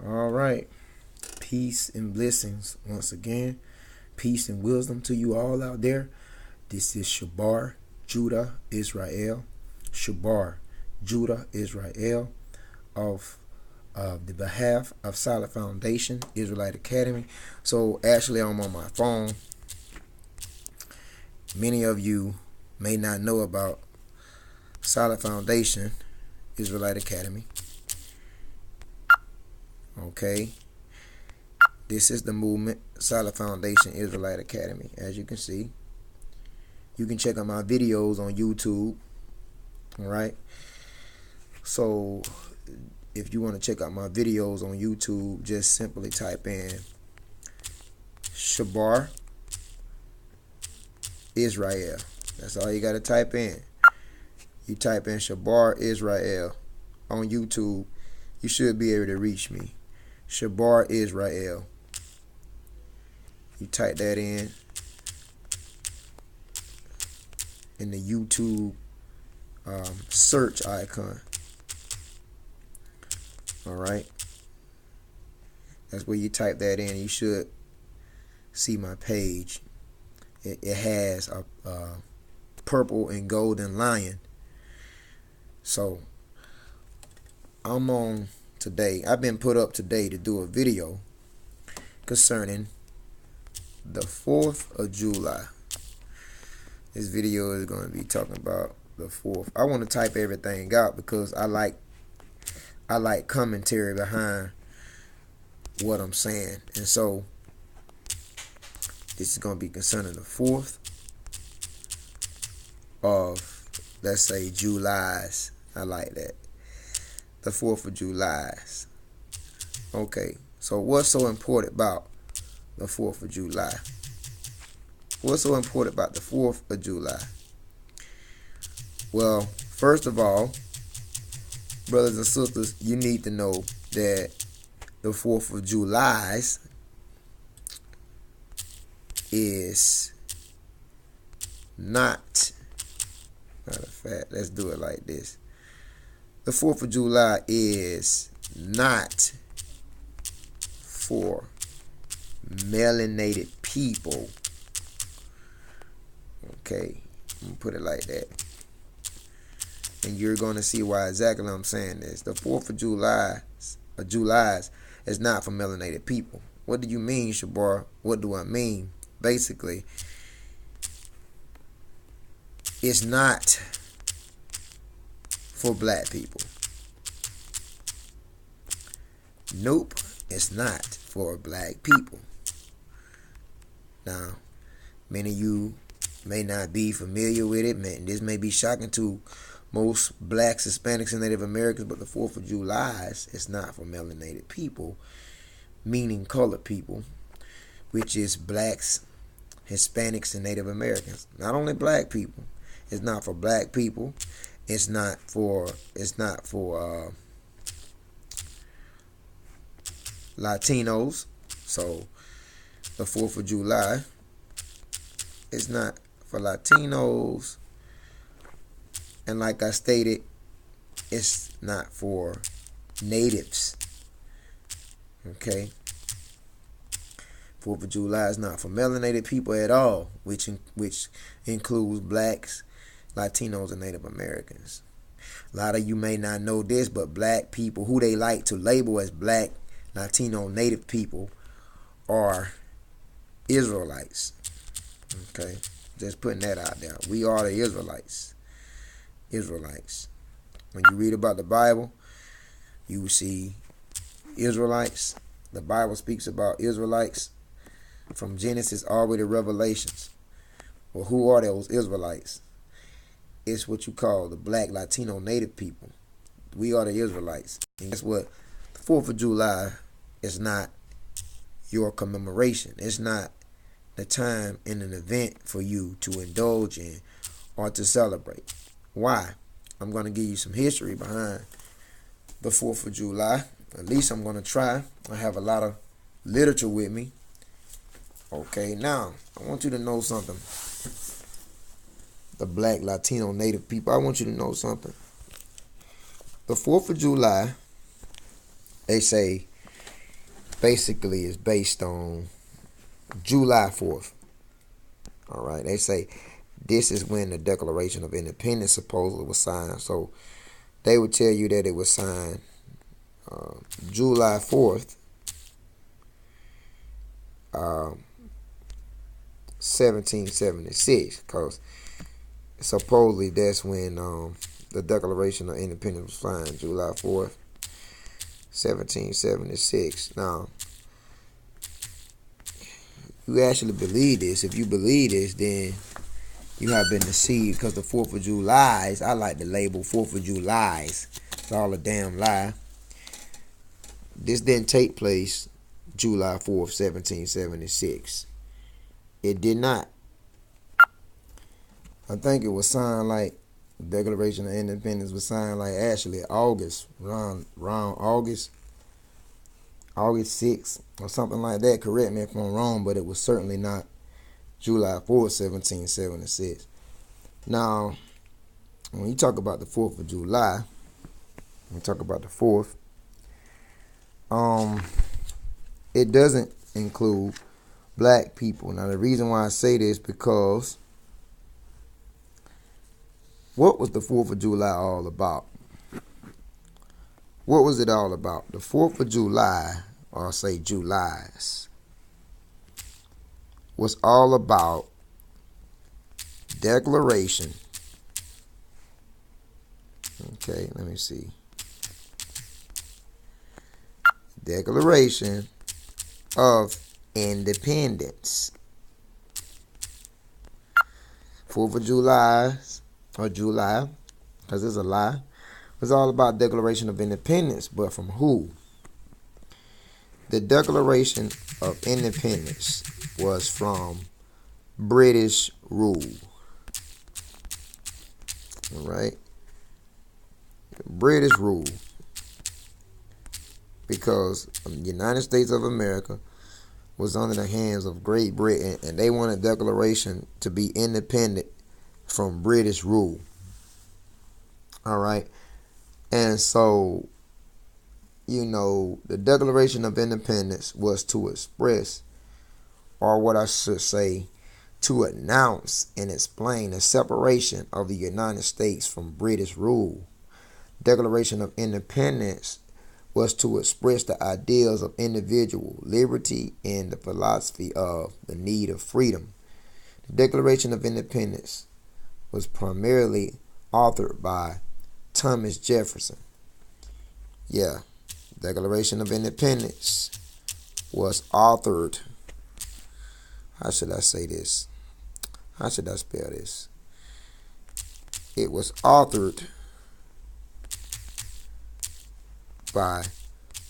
All right. Peace and blessings once again. Peace and wisdom to you all out there. This is Shabar, Judah, Israel. Shabar, Judah, Israel, of the behalf of S.F.I.A Foundation, Israelite Academy. So actually, I'm on my phone. Many of you may not know about S.F.I.A Foundation, Israelite Academy. Okay. This is the movement, S.F.I.A Foundation, Israelite Academy. As you can see, you can check out my videos on YouTube. All right. So if you want to check out my videos on YouTube, just simply type in Shabar Israel. That's all you got to type in. You type in Shabar Israel on YouTube, you should be able to reach me. Shabar Israel. You type that in the YouTube search icon. All right, that's where you type that in. You should see my page. It has a purple and golden lion. So I'm on today. I've been put up today to do a video concerning the 4th of July. This video is going to be talking about the 4th. I want to type everything out because I like commentary behind what I'm saying. And so this is going to be concerning the 4th of, let's say, juLIES. I like that. The 4th of juLIES. Okay, so what's so important about the 4th of July? What's so important about the 4th of July? Well, first of all, brothers and sisters, you need to know that the 4th of juLIES is not, matter of fact, let's do it like this. The 4th of July is not for melanated people. Okay, I'm gonna put it like that. And you're going to see why exactly I'm saying this. The 4th of juLIES is not for melanated people. What do you mean, Shabar? What do I mean? Basically, it's not for black people. Nope, it's not for black people. Now, many of you may not be familiar with it. This may be shocking to most blacks, Hispanics, and Native Americans, but the 4th of juLIES is not for melanated people, meaning colored people, which is blacks, Hispanics, and Native Americans. Not only black people. It's not for black people. It's not for Latinos. So the 4th of July is not for Latinos. And like I stated, it's not for natives. Okay? 4th of July is not for melanated people at all, which includes blacks, Latinos, and Native Americans. A lot of you may not know this, but black people, who they like to label as black, Latino, Native people, are Israelites. Okay? Just putting that out there. We are the Israelites. Israelites. When you read about the Bible, you see Israelites. The Bible speaks about Israelites from Genesis all the way to Revelations. Well, who are those Israelites? It's what you call the black, Latino, Native people. We are the Israelites. And guess what? The 4th of July is not your commemoration. It's not the time in an event for you to indulge in or to celebrate. Why? I'm going to give you some history behind the 4th of July. At least I'm going to try. I have a lot of literature with me. Okay, now, I want you to know something. The black, Latino, Native people, I want you to know something. The 4th of July, they say, basically is based on July 4th. All right, they say this is when the Declaration of Independence supposedly was signed. So they would tell you that it was signed July 4th, 1776, because supposedly that's when the Declaration of Independence was signed, July 4th, 1776. Now, you actually believe this. If you believe this, then you have been deceived, because the 4th of July, I like to label 4th of July, it's all a damn lie. This didn't take place July 4th, 1776. It did not. I think it was signed like, Declaration of Independence was signed like actually August, around August 6th or something like that. Correct me if I'm wrong, but it was certainly not July 4th, 1776. Now, when you talk about the 4th of July, when you talk about the 4th, it doesn't include black people. Now, the reason why I say this, because what was the 4th of July all about? What was it all about? The 4th of July, or I'll say juLIES, was all about declaration. Okay, let me see. Declaration of Independence. 4th of July, or July, because it's a lie. It's all about Declaration of Independence, but from who? The Declaration of Independence was from British rule. All right? British rule. Because the United States of America was under the hands of Great Britain, and they wanted declaration to be independent from British rule. All right? And so, the Declaration of Independence was to express, or what I should say, to announce and explain the separation of the United States from British rule. Declaration of Independence was to express the ideals of individual liberty and the philosophy of the need of freedom. The Declaration of Independence was primarily authored by Thomas Jefferson. Yeah, Declaration of Independence was authored. How should I say this? How should I spell this? It was authored by,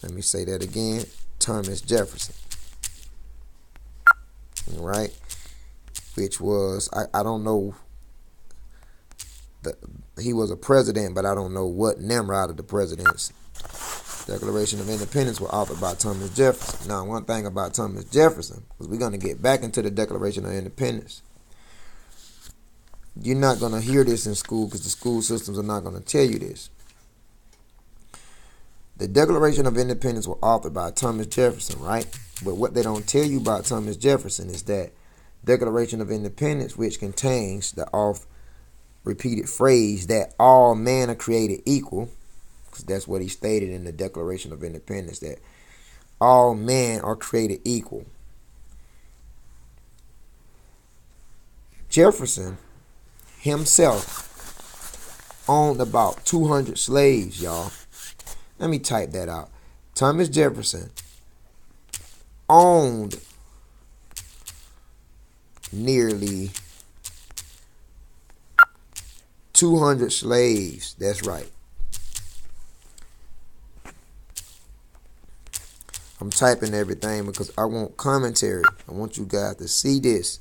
let me say that again, Thomas Jefferson. All right? Which was, I don't know, he was a president, but I don't know what Nimrod of the presidents. Declaration of Independence was authored by Thomas Jefferson. Now, one thing about Thomas Jefferson, because we're going to get back into the Declaration of Independence. You're not going to hear this in school, because the school systems are not going to tell you this. The Declaration of Independence was authored by Thomas Jefferson, right? But what they don't tell you about Thomas Jefferson is that Declaration of Independence, which contains the oft-repeated phrase that all men are created equal, because that's what he stated in the Declaration of Independence, that all men are created equal. Jefferson himself owned about 200 slaves, y'all. Let me type that out. Thomas Jefferson owned nearly 200 slaves. That's right. I'm typing everything because I want commentary. I want you guys to see this.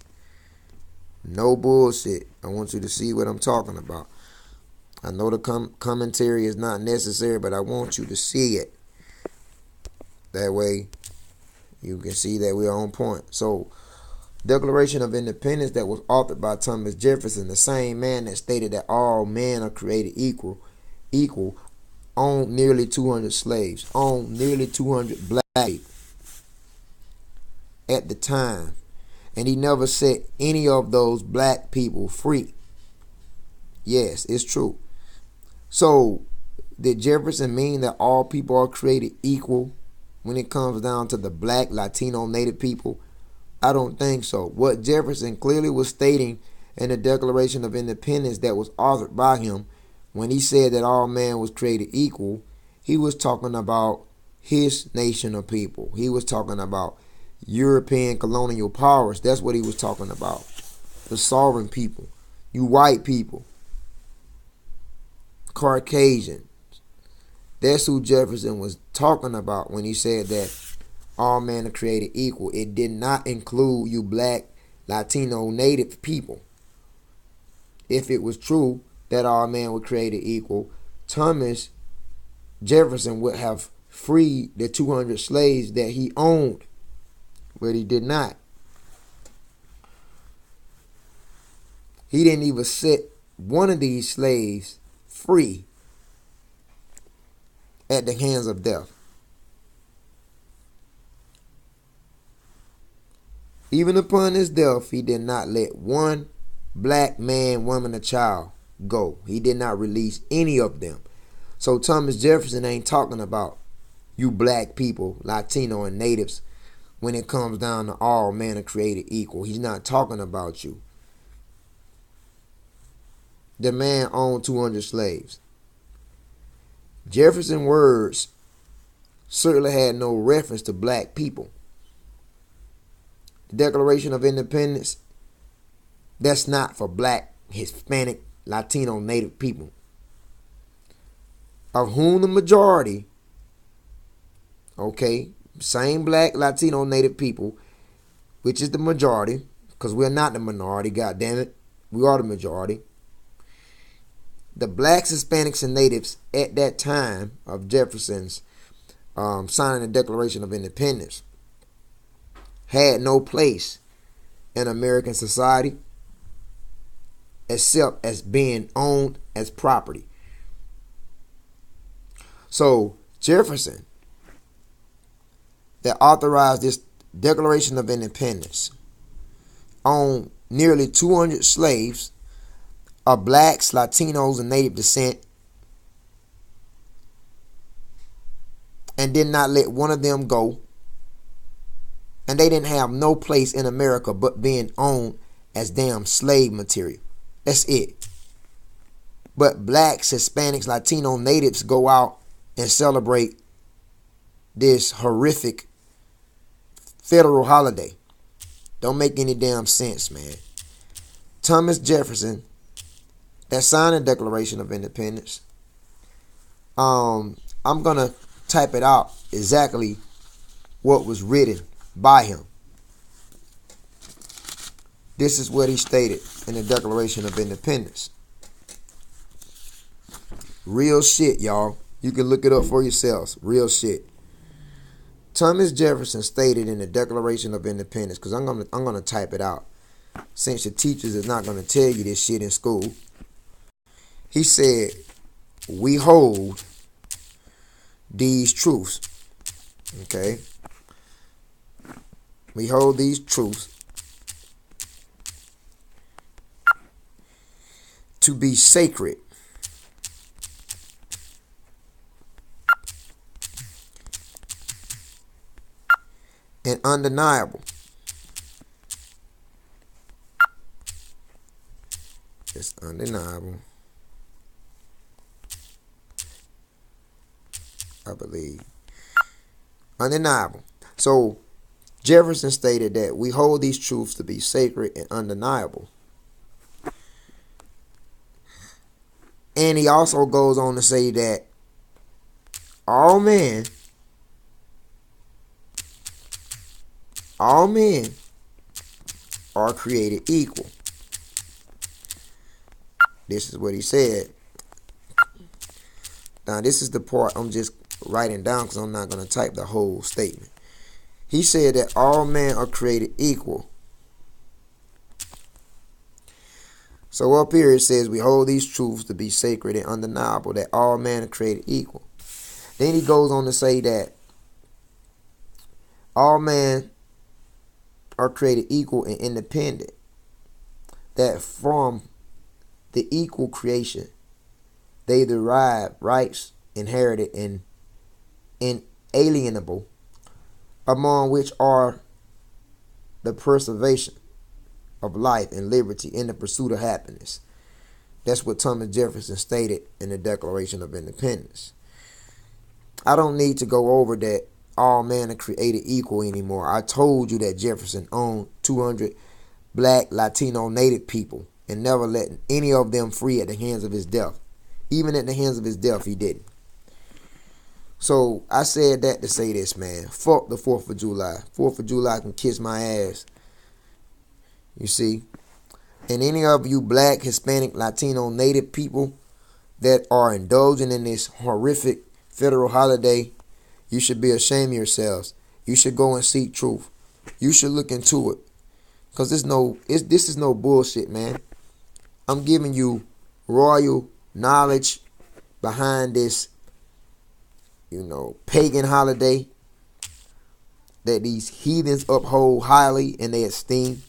No bullshit. I want you to see what I'm talking about. I know the commentary is not necessary, but I want you to see it. That way, you can see that we're on point. So, Declaration of Independence that was authored by Thomas Jefferson, the same man that stated that all men are created equal, owned nearly 200 slaves, owned nearly 200 black people. at the time. And he never set any of those black people free. Yes, it's true. So, did Jefferson mean that all people are created equal when it comes down to the black, Latino, Native people? I don't think so. What Jefferson clearly was stating in the Declaration of Independence that was authored by him, when he said that all man was created equal, he was talking about his nation of people. He was talking about European colonial powers. That's what he was talking about. The sovereign people. You white people. Caucasian. That's who Jefferson was talking about when he said that all men are created equal. It did not include you black, Latino, Native people. If it was true that all men were created equal, Thomas Jefferson would have freed the 200 slaves that he owned, but he did not. He didn't even set one of these slaves free at the hands of death. Even upon his death, he did not let one black man, woman, or child go. He did not release any of them. So Thomas Jefferson ain't talking about you black people, Latino and natives, when it comes down to all men are created equal. He's not talking about you. The man owned 200 slaves. Jefferson's words certainly had no reference to black people. The Declaration of Independence, that's not for black, Hispanic, Latino, Native people, of whom the majority, okay, same black, Latino, Native people, which is the majority, because we're not the minority, God damn it, we are the majority. The blacks, Hispanics, and natives at that time of Jefferson's signing the Declaration of Independence had no place in American society except as being owned as property. So Jefferson, that authorized this Declaration of Independence, owned nearly 200 slaves of blacks, Latinos, and Native descent, and did not let one of them go. And they didn't have no place in America but being owned as damn slave material. That's it. But blacks, Hispanics, Latino, natives go out and celebrate this horrific federal holiday. Don't make any damn sense, man. Thomas Jefferson, that signed the Declaration of Independence, I'm going to type it out exactly what was written by him. This is what he stated in the Declaration of Independence. Real shit, y'all. You can look it up for yourselves. Real shit. Thomas Jefferson stated in the Declaration of Independence, because I'm gonna type it out, since the teachers is not gonna tell you this shit in school. He said, "We hold these truths." Okay. We hold these truths to be sacred and undeniable. It's undeniable, I believe. Undeniable. So Jefferson stated that we hold these truths to be sacred and undeniable. And he also goes on to say that all men are created equal. This is what he said. Now, this is the part I'm just writing down because I'm not going to type the whole statement. He said that all men are created equal. So up here it says we hold these truths to be sacred and undeniable, that all men are created equal. Then he goes on to say that all men are created equal and independent, that from the equal creation they derive rights inherited and inalienable, among which are the preservation of life and liberty in the pursuit of happiness. That's what Thomas Jefferson stated in the Declaration of Independence. I don't need to go over that all men are created equal anymore. I told you that Jefferson owned 200 black, Latino, native people and never let any of them free at the hands of his death. Even at the hands of his death, he didn't. So I said that to say this, man. Fuck the 4th of July. 4th of July can kiss my ass. You see? And any of you black, Hispanic, Latino, native people that are indulging in this horrific federal holiday, you should be ashamed of yourselves. You should go and seek truth. You should look into it. Because this is no bullshit, man. I'm giving you royal knowledge behind this, pagan holiday that these heathens uphold highly in their esteem.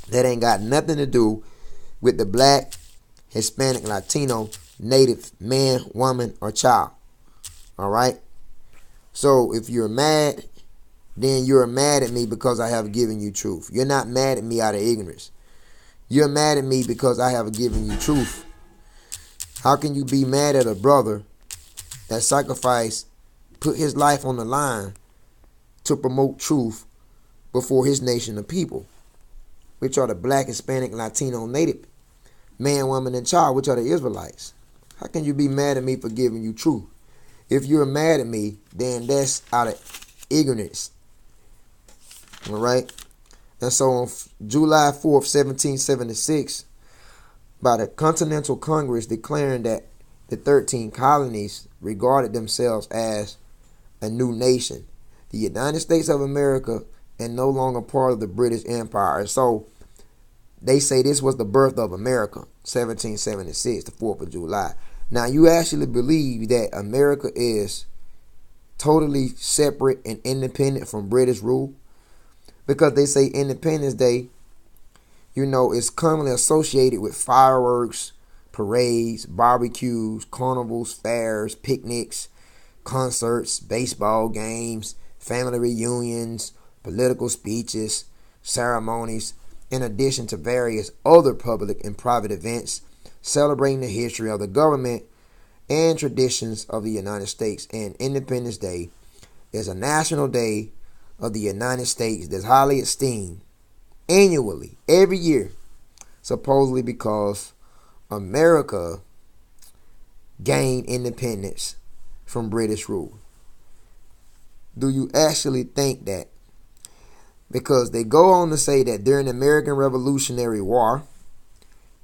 That ain't got nothing to do with the black, Hispanic, Latino, native man, woman, or child. Alright? So if you're mad, then you're mad at me because I have given you truth. You're not mad at me out of ignorance. You're mad at me because I have given you truth. How can you be mad at a brother that sacrificed, put his life on the line to promote truth before his nation of people, which are the black, Hispanic, Latino, native, man, woman, and child, which are the Israelites? How can you be mad at me for giving you truth? If you're mad at me, then that's out of ignorance. All right? And so on July 4th, 1776, by the Continental Congress declaring that the 13 colonies regarded themselves as a new nation, the United States of America, and no longer part of the British Empire. And so they say this was the birth of America, 1776, the 4th of July. Now, you actually believe that America is totally separate and independent from British rule? Because they say Independence Day, is commonly associated with fireworks, parades, barbecues, carnivals, fairs, picnics, concerts, baseball games, family reunions, political speeches, ceremonies, in addition to various other public and private events celebrating the history of the government and traditions of the United States. And Independence Day is a national day of the United States that's highly esteemed annually, every year, supposedly because America gained independence from British rule. Do you actually think that? Because they go on to say that during the American Revolutionary War,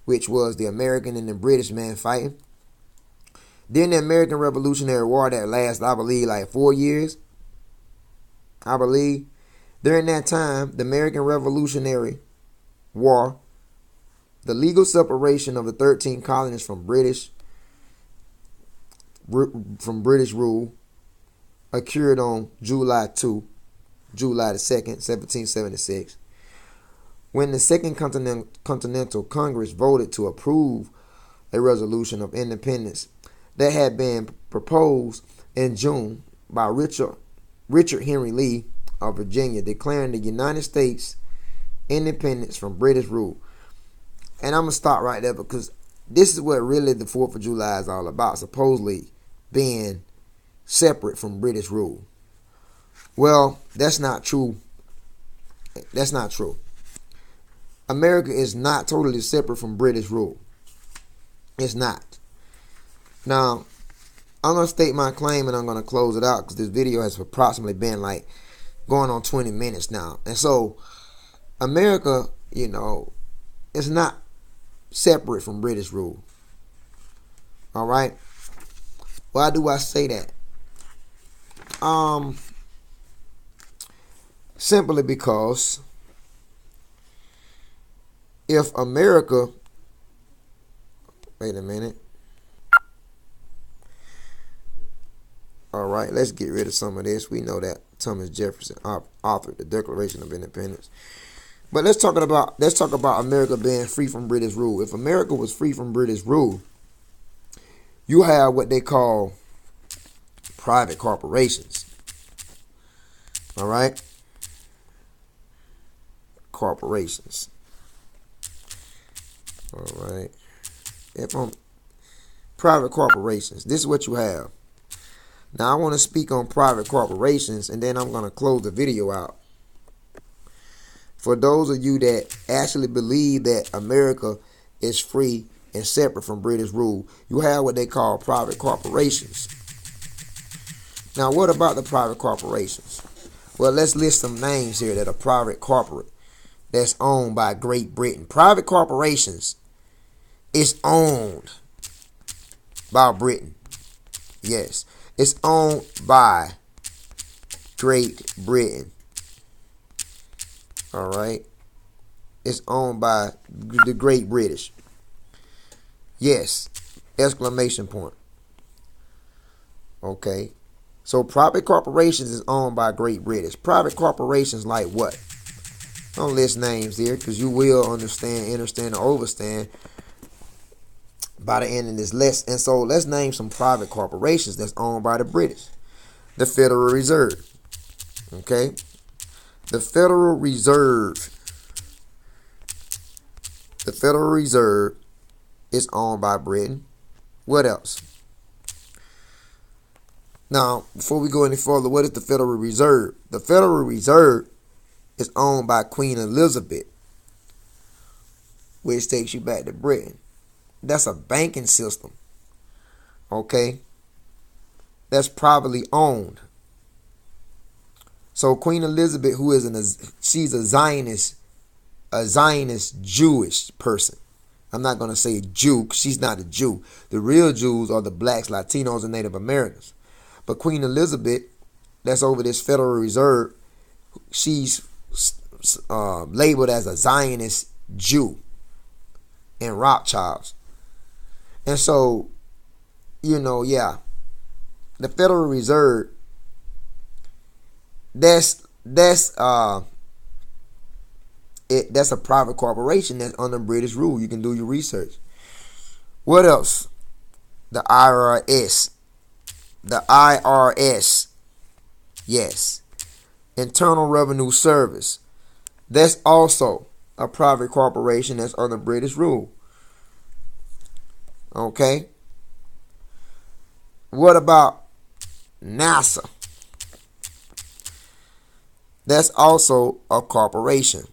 which was the American and the British man fighting, during the American Revolutionary War that lasted, I believe, like 4 years, I believe, during that time, the American Revolutionary War, the legal separation of the 13 colonies from British rule occurred on July the 2nd, 1776, when the Second Continental Congress voted to approve a resolution of independence that had been proposed in June by Richard Henry Lee of Virginia, declaring the United States independence from British rule. And I'm going to stop right there because this is what really the 4th of July is all about, supposedly being separate from British rule. Well, that's not true. That's not true. America is not totally separate from British rule. It's not. Now, I'm going to state my claim and I'm going to close it out because this video has approximately been like going on 20 minutes now. And so, America, is not separate from British rule. All right? Why do I say that? Simply because if America, wait a minute. All right. right, let's get rid of some of this. We know that Thomas Jefferson authored the Declaration of Independence. But let's talk about America being free from British rule. If America was free from British rule, you have what they call private corporations. All right? Corporations. All right. Private corporations, this is what you have. Now, I want to speak on private corporations, and then I'm going to close the video out. For those of you that actually believe that America is free and separate from British rule, you have what they call private corporations. Now, what about the private corporations? Well, let's list some names here that are private corporate that's owned by Great Britain. Private corporations is owned by Britain. Yes, it's owned by Great Britain. All right. It's owned by the Great British. Yes. Exclamation point. Okay. So private corporations is owned by Great British. Private corporations like what? Don't list names here because you will understand, and overstand by the end of this list. And so let's name some private corporations that's owned by the British. The Federal Reserve. Okay. The Federal Reserve. The Federal Reserve is owned by Britain. What else? Now, before we go any further, what is the Federal Reserve? The Federal Reserve is owned by Queen Elizabeth, which takes you back to Britain. That's a banking system. Okay? That's privately owned. So Queen Elizabeth, who is she's a Zionist Jewish person. I'm not going to say Jew because she's not a Jew. The real Jews are the blacks, Latinos, and Native Americans. But Queen Elizabeth, that's over this Federal Reserve, she's labeled as a Zionist Jew and Rothschilds. And so, yeah, the Federal Reserve, that's a private corporation that's under British rule. You can do your research. What else? The IRS. The IRS. Yes. Internal Revenue Service. That's also a private corporation that's under British rule. Okay. What about NASA? That's also a corporation.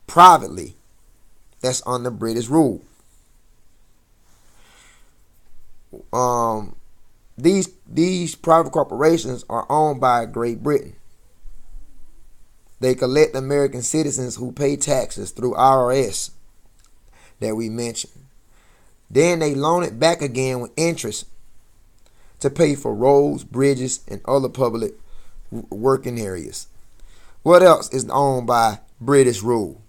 Privately. That's under British rule. These private corporations are owned by Great Britain. They collect American citizens who pay taxes through IRS that we mentioned. Then they loan it back again with interest to pay for roads, bridges, and other public working areas. What else is owned by British rule?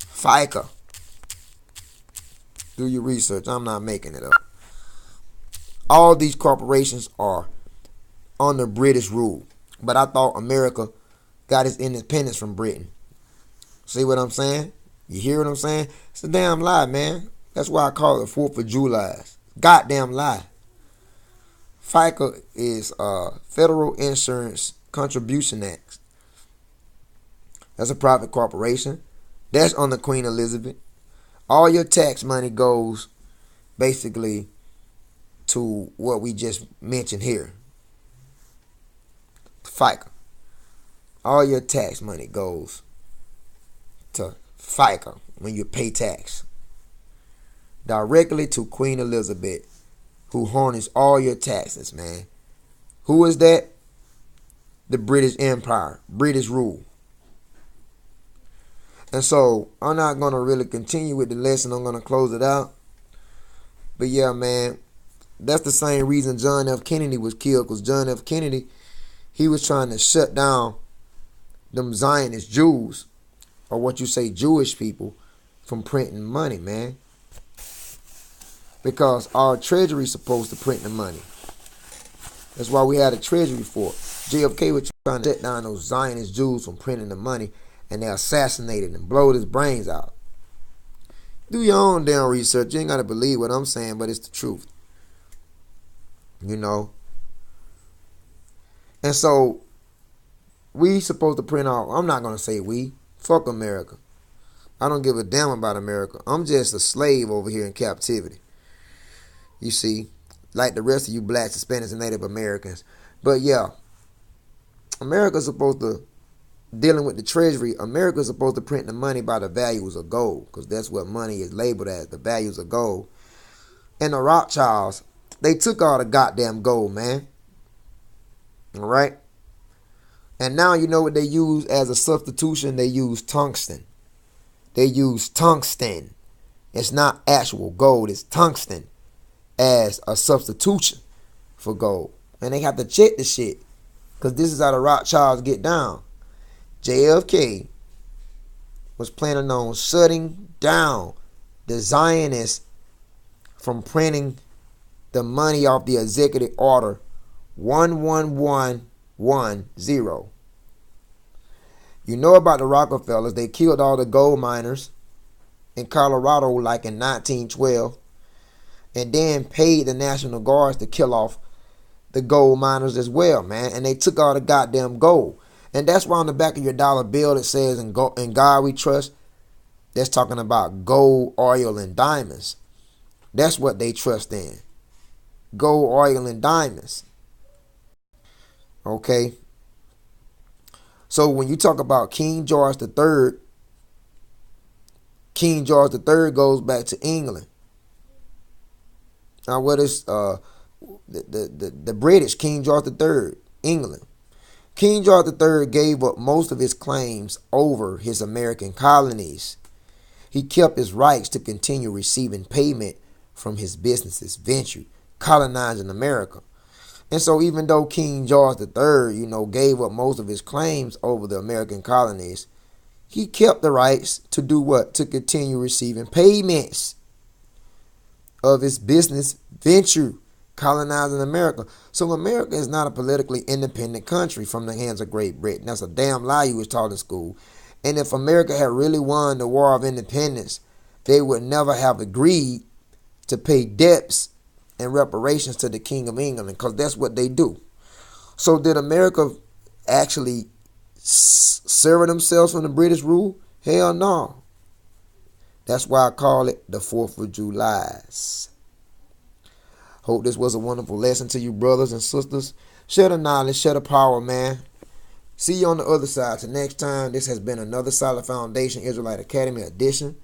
S.F.I.A. Do your research. I'm not making it up. All these corporations are under British rule. But I thought America got its independence from Britain. See what I'm saying? You hear what I'm saying? It's a damn lie, man. That's why I call it 4th of juLIES. Goddamn lie. S.F.I.A. is Federal Insurance Contribution Act. That's a private corporation. That's under Queen Elizabeth. All your tax money goes basically to what we just mentioned here. S.F.I.A. All your tax money goes to S.F.I.A. when you pay tax. Directly to Queen Elizabeth, who harness all your taxes, man. Who is that? The British Empire. British rule. And so, I'm not going to really continue with the lesson. I'm going to close it out. But yeah, man, that's the same reason John F. Kennedy was killed. Because John F. Kennedy, he was trying to shut down them Zionist Jews, or what you say Jewish people, from printing money, man. Because our treasury is supposed to print the money. That's why we had a treasury for it. JFK was trying to shut down those Zionist Jews from printing the money, and they assassinated and blowed his brains out. Do your own damn research. You ain't got to believe what I'm saying, but it's the truth. You know? And so, we supposed to print out, I'm not going to say we. Fuck America. I don't give a damn about America. I'm just a slave over here in captivity. You see? Like the rest of you blacks, Hispanics, and Native Americans. But yeah, America's supposed to, dealing with the treasury, America's supposed to print the money by the values of gold, because that's what money is labeled as, the values of gold. And the Rothschilds, they took all the goddamn gold, man. All right? And now you know what they use as a substitution? They use tungsten. They use tungsten. It's not actual gold, it's tungsten as a substitution for gold. And they have to check the shit, because this is how the Rothschilds get down. JFK was planning on shutting down the Zionists from printing the money off the executive order 11110. You know about the Rockefellers. They killed all the gold miners in Colorado like in 1912, and then paid the National Guards to kill off the gold miners as well, man. And they took all the goddamn gold. And that's why on the back of your dollar bill it says, in God we trust. That's talking about gold, oil, and diamonds. That's what they trust in. Gold, oil, and diamonds. Okay? So when you talk about King George III, King George III goes back to England. Now what is the British, King George III, England. King George III gave up most of his claims over his American colonies. He kept his rights to continue receiving payment from his businesses venture colonizing America. And so even though King George III, gave up most of his claims over the American colonies, he kept the rights to do what? To continue receiving payments of his business venture colonizing America. So America is not a politically independent country from the hands of Great Britain. That's a damn lie you was taught in school. And if America had really won the War of Independence, they would never have agreed to pay debts and reparations to the King of England, because that's what they do. So did America actually sever themselves from the British rule? Hell no. That's why I call it the 4th of juLIES. Hope this was a wonderful lesson to you, brothers and sisters. Share the knowledge, share the power, man. See you on the other side. Till next time, this has been another Solid Foundation Israelite Academy edition.